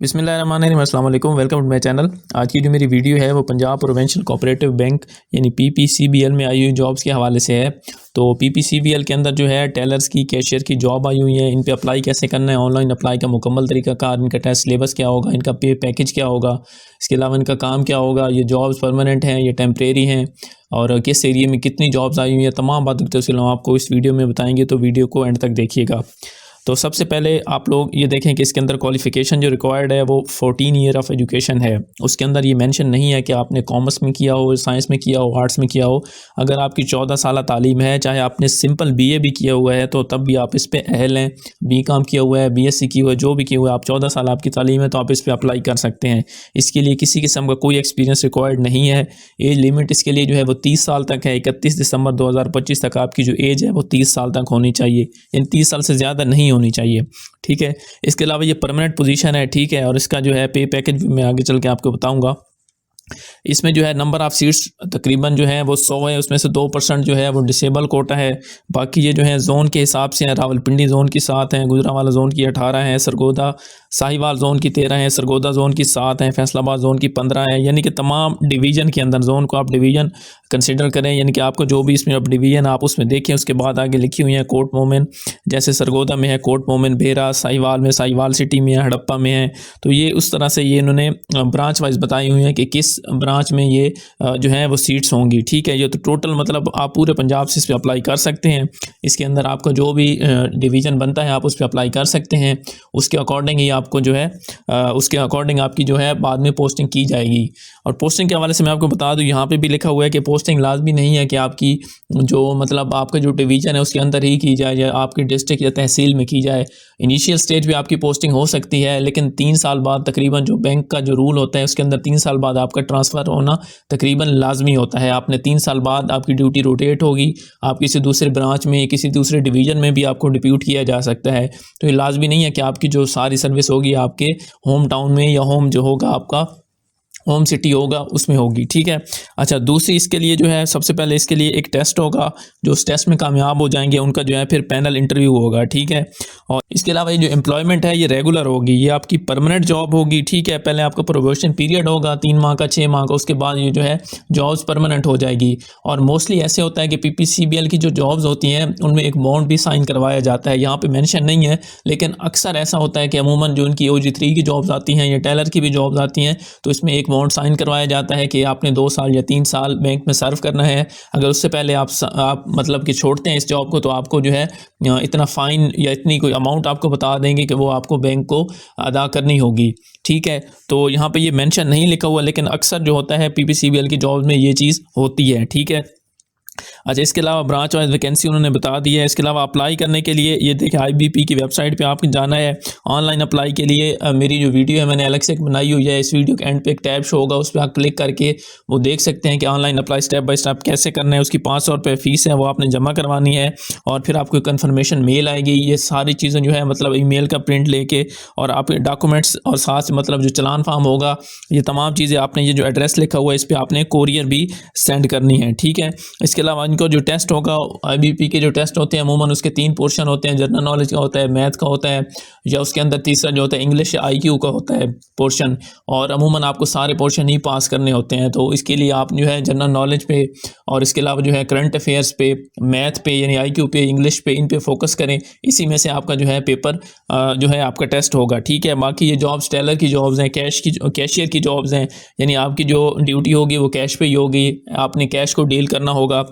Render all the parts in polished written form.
बिस्मिल्लाहिर्रहमानिर्रहीम, अस्सलाम वालेकुम, वेलकम टू माय चैनल। आज की जो मेरी वीडियो है वो पंजाब प्रोविंशियल कोऑपरेटिव बैंक यानी पीपीसीबीएल में आई हुई जॉब्स के हवाले से है। तो पीपीसीबीएल के अंदर जो है टेलर्स की, कैशियर की जॉब आई हुई है। इन पे अप्लाई कैसे करना है, ऑनलाइन अप्लाई का मुकम्मल तरीकाकार, इनका टेस्ट सिलेबस क्या होगा, इनका पे पैकेज क्या होगा, इसके अलावा इनका काम क्या होगा, ये जॉब्स परमानेंट हैं या टेम्परेरी हैं, और किस एरिया में कितनी जॉब्स आई हुई हैं, तमाम बातों की तफसील हम आपको इस वीडियो में बताएंगे। तो वीडियो को एंड तक देखिएगा। तो सबसे पहले आप लोग ये देखें कि इसके अंदर क्वालिफ़िकेशन जो रिक्वायर्ड है वो 14 ईयर ऑफ़ एजुकेशन है। उसके अंदर ये मेंशन नहीं है कि आपने कॉमर्स में किया हो, साइंस में किया हो, आर्ट्स में किया हो। अगर आपकी 14 साल तालीम है, चाहे आपने सिंपल बीए भी किया हुआ है, तो तब भी आप इस पे अहल हैं। बीकॉम किया हुआ है, बीएससी की हुआ है, जो भी किया हुआ है, आप 14 साल आपकी तालीम है तो आप इस पर अप्लाई कर सकते हैं। इसके लिए किसी किस्म का कोई एक्सपीरियंस रिक्वायर्ड नहीं है। एज लिमिट इसके लिए जो है वो 30 साल तक है। 31 दिसंबर 2025 तक आपकी जो एज है वो 30 साल तक होनी चाहिए, यानी 30 साल से ज़्यादा नहीं होनी चाहिए। ठीक है। इसके अलावा ये परमानेंट पोजीशन है। ठीक है। और इसका जो है पे पैकेज मैं आगे चल के आपको बताऊंगा। इसमें जो है नंबर ऑफ़ सीट्स तकरीबन जो है वो 100 है। उसमें से 2% जो है वो डिसेबल कोटा है। बाकी ये जो है जोन के हिसाब से हैं। रावलपिंडी जोन की 7 हैं, गुजरांवाला जोन की 18 है, सरगोदा साहिवाल जोन की 13 है, सरगोदा जोन की 7 है, फैसलाबाद जोन की 15 है। यानी कि तमाम डिवीज़न के अंदर जोन को आप डिवीज़न कंसिडर करें, यानी कि आपको जो भी इसमें अब डिवीज़न आप उसमें देखें। उसके बाद आगे लिखी हुई है कोट मोमिन, जैसे सरगोदा में है कोट मोमिन, भेरा, साहिवाल में, साहिवाल सिटी में है, हड़प्पा में है। तो ये उस तरह से ये इन्होंने ब्रांच वाइज बताई हुई हैं कि किस ब्रांच में ये जो है वो सीट्स होंगी। ठीक है। ये तो टोटल मतलब आप पूरे पंजाब से इस पर अप्लाई कर सकते हैं। इसके अंदर आपका जो भी डिवीज़न बनता है आप उस पर अप्लाई कर सकते हैं। उसके अकॉर्डिंग ही आपको जो है उसके अकॉर्डिंग आपकी जो है बाद में पोस्टिंग की जाएगी। और पोस्टिंग के हवाले से मैं आपको बता दूं, यहाँ पे भी लिखा हुआ है कि पोस्टिंग लाजमी नहीं है कि आपकी जो मतलब आपका जो डिवीज़न है उसके अंदर ही की जाए या आपकी डिस्ट्रिक्ट या तहसील में की जाए। इनिशियल स्टेज पे आपकी पोस्टिंग हो सकती है, लेकिन 3 साल बाद तकरीबन जो बैंक का जो रूल होता है उसके अंदर 3 साल बाद आपका ट्रांसफ़र होना तकरीबन लाजमी होता है। आपने 3 साल बाद आपकी ड्यूटी रोटेट होगी, आप किसी दूसरे ब्रांच में, किसी दूसरे डिवीज़न में भी आपको डिप्यूट किया जा सकता है। तो ये लाजमी नहीं है कि आपकी जो सारी सर्विस होगी आपके होम टाउन में या होम जो होगा आपका होम सिटी होगा उसमें होगी। ठीक है। अच्छा, दूसरी इसके लिए जो है सबसे पहले इसके लिए एक टेस्ट होगा। जो उस टेस्ट में कामयाब हो जाएंगे उनका जो है फिर पैनल इंटरव्यू होगा। ठीक है। और इसके अलावा ये जो एम्प्लॉयमेंट है ये रेगुलर होगी, ये आपकी परमानेंट जॉब होगी। ठीक है। पहले आपका प्रोबेशन पीरियड होगा 3 माह का, 6 माह का, उसके बाद ये जो है जॉब्स परमानेंट हो जाएगी। और मोस्टली ऐसे होता है कि पीपीसीबीएल की जो जॉब्स होती हैं उनमें एक बॉन्ड भी साइन करवाया जाता है। यहाँ पर मैंशन नहीं है, लेकिन अक्सर ऐसा होता है कि अमूमन जो उनकी OG3 की जॉब्स आती हैं या टेलर की भी जॉब्स आती हैं तो इसमें एक बॉन्ड साइन करवाया जाता है कि आपने 2 साल या 3 साल बैंक में सर्व करना है। अगर उससे पहले आप मतलब कि छोड़ते हैं इस जॉब को तो आपको जो है इतना फ़ाइन या इतनी कोई अमाउंट आपको बता देंगे कि वो आपको बैंक को अदा करनी होगी। ठीक है। तो यहाँ पे ये मेंशन नहीं लिखा हुआ, लेकिन अक्सर जो होता है पीपीसीबीएल की जॉब में ये चीज़ होती है। ठीक है। अच्छा, इसके अलावा ब्रांच वाइज वैकेंसी उन्होंने बता दी है। इसके अलावा अप्लाई करने के लिए ये देखिए IBP की वेबसाइट पे आपको जाना है। ऑनलाइन अप्लाई के लिए मेरी जो वीडियो है मैंने अलग से बनाई हुई है। इस वीडियो के एंड पे एक टैब शो होगा, उस पर आप क्लिक करके वो देख सकते हैं कि online apply step by step कैसे करना है। उसकी 500 रुपये फ़ीस है, वो आपने जमा करवानी है और फिर आपको कन्फर्मेशन मेल आएगी। ये सारी चीज़ें जो है मतलब ईमेल का प्रिंट लेके और आपके डॉक्यूमेंट्स और साथ मतलब जो चलान फार्म होगा, ये तमाम चीज़ें आपने, ये जो एड्रेस लिखा हुआ है इस पर आपने कोरियर भी सेंड करनी है। ठीक है। इसके अलावा इनको जो टेस्ट होगा, IBP के जो टेस्ट होते हैं अमूमन उसके 3 पोर्शन होते हैं। जनरल नॉलेज का होता है, मैथ का होता है, या उसके अंदर तीसरा जो होता है इंग्लिश या IQ का होता है पोर्शन। और अमूमन आपको सारे पोर्शन ही पास करने होते हैं। तो इसके लिए आप जो है जनरल नॉलेज पे और इसके अलावा जो है करंट अफेयर्स पे, मैथ पे यानी IQ पे, इंग्लिश पे, इन पे फोकस करें। इसी में से आपका जो है पेपर जो है आपका टेस्ट होगा। ठीक है। बाकी ये जॉब्स टेलर की जॉब्स हैं, कैशियर की जॉब्स हैं, यानी आपकी जो ड्यूटी होगी वो कैश पे ही होगी, आपने कैश को डील करना होगा।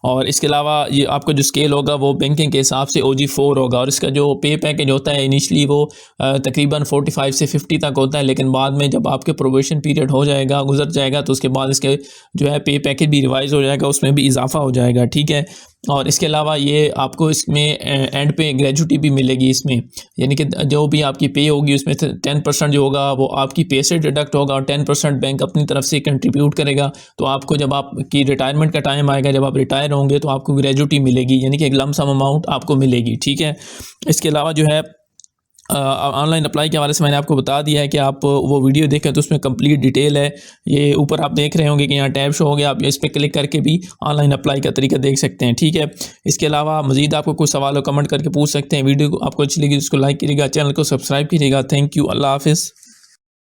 और इसके अलावा ये आपका जो स्केल होगा वो बैंकिंग के हिसाब से OG4 होगा। और इसका जो पे पैकेज होता है इनिशली वो तकरीबन 45 से 50 तक होता है, लेकिन बाद में जब आपके प्रोबेशन पीरियड हो जाएगा, गुजर जाएगा, तो उसके बाद इसके जो है पे पैकेज भी रिवाइज हो जाएगा, उसमें भी इजाफा हो जाएगा। ठीक है। और इसके अलावा ये आपको इसमें एंड पे ग्रेजुटी भी मिलेगी इसमें, यानी कि जो भी आपकी पे होगी उसमें से 10% जो होगा वो आपकी पे से डिडक्ट होगा और 10% बैंक अपनी तरफ से कंट्रीब्यूट करेगा। तो आपको जब आपकी रिटायरमेंट का टाइम आएगा, जब आप रिटायर होंगे, तो आपको ग्रेजुटी मिलेगी, यानी कि एक लम सम अमाउंट आपको मिलेगी। ठीक है। इसके अलावा जो है ऑनलाइन अप्लाई के हवाले से मैंने आपको बता दिया है कि आप वो वीडियो देखें तो उसमें कंप्लीट डिटेल है। ये ऊपर आप देख रहे होंगे कि यहाँ टैब शो हो गया, आप इस पर क्लिक करके भी ऑनलाइन अप्लाई का तरीका देख सकते हैं। ठीक है, इसके अलावा मज़ीद आपको कुछ सवाल कमेंट करके पूछ सकते हैं। वीडियो को आपको अच्छी लगी तो उसको लाइक कीजिएगा, चैनल को सब्सक्राइब कीजिएगा। थैंक यू, अल्लाह हाफिज़।